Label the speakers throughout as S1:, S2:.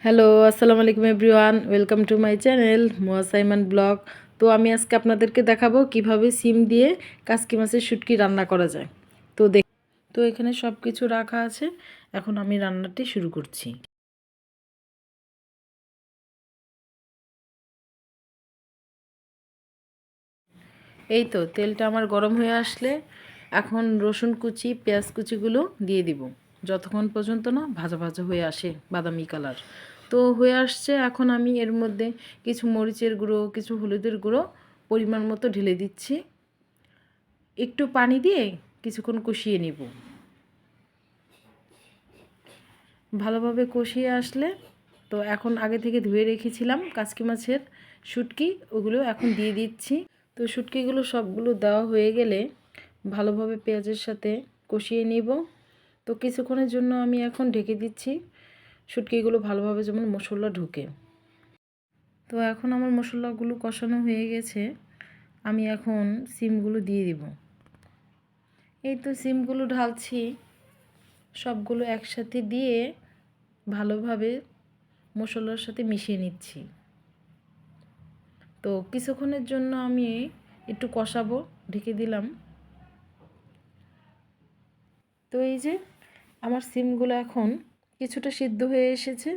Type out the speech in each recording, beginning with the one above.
S1: Hello, আসসালামু আলাইকুম everyone, welcome to my channel মোয়া সাইমান ব্লগ। তো আমি আজকে আপনাদেরকে দেখাবো কিভাবে সিম দিয়ে কাসকি মাছের শুটকি রান্না করা যায়। তো এখানে সব কিছু রাখা আছে, এখন আমি রান্নাটি শুরু করছি। এই তো তেলটা আমার গরম হয়ে আসলে এখন রসুন কুচি পেঁয়াজ কুচিগুলো দিয়ে দিব, যতক্ষণ পর্যন্ত না ভাজা ভাজা হয়ে আসে বাদামি কালার। তো হয়ে আসছে, এখন আমি এর মধ্যে কিছু মরিচের গুঁড়ো কিছু হলুদের গুঁড়ো পরিমাণ মতো ঢেলে দিচ্ছি। একটু পানি দিয়ে কিছুক্ষণ কষিয়ে নিব। ভালোভাবে কষিয়ে আসলে তো এখন আগে থেকে ধুয়ে রেখেছিলাম কাসকি মাছের শুটকি, ওগুলো এখন দিয়ে দিচ্ছি। তো শুটকিগুলো সবগুলো দেওয়া হয়ে গেলে ভালোভাবে পেঁয়াজের সাথে কষিয়ে নিব। তো কিছুক্ষণের জন্য আমি এখন ঢেকে দিচ্ছি, শুটকিগুলো ভালোভাবে যেমন মশলা ঢুকে। তো এখন আমার মশলাগুলো কষানো হয়ে গেছে, আমি এখন সিমগুলো দিয়ে দিব। এই তো সিমগুলো ঢালছি, সবগুলো একসাথে দিয়ে ভালোভাবে মশলার সাথে মিশিয়ে নিচ্ছি। তো কিছুক্ষণের জন্য আমি একটু কষাবো, ঢেকে দিলাম। তো এই যে আমার সিমগুলো এখন কিছুটা সিদ্ধ হয়ে এসেছে।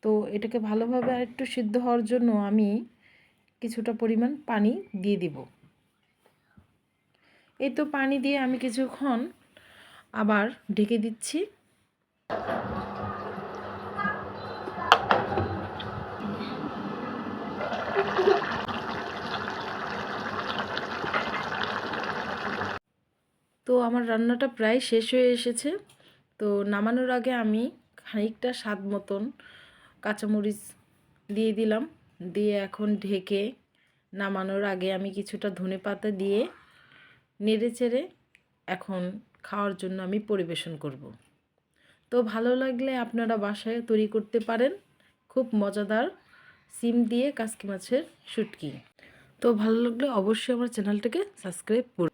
S1: তো এটাকে ভালোভাবে আর একটু সিদ্ধ হওয়ার জন্য আমি কিছুটা পরিমাণ পানি দিয়ে দিব। এই তো পানি দিয়ে আমি কিছুক্ষণ আবার ঢেকে দিচ্ছি। তো আমার রান্নাটা প্রায় শেষ হয়ে এসেছে। তো নামানোর আগে আমি খানিকটা স্বাদ মতন কাঁচামরিচ দিয়ে দিলাম, দিয়ে এখন ঢেকে নামানোর আগে আমি কিছুটা ধনেপাতা দিয়ে নেড়েচেড়ে এখন খাওয়ার জন্য আমি পরিবেশন করব। তো ভালো লাগলে আপনারা বাসায় তৈরি করতে পারেন, খুব মজাদার সিম দিয়ে কাসকি মাছের শুটকি। তো ভালো লাগলে অবশ্যই আমার চ্যানেলটাকে সাবস্ক্রাইব করুন।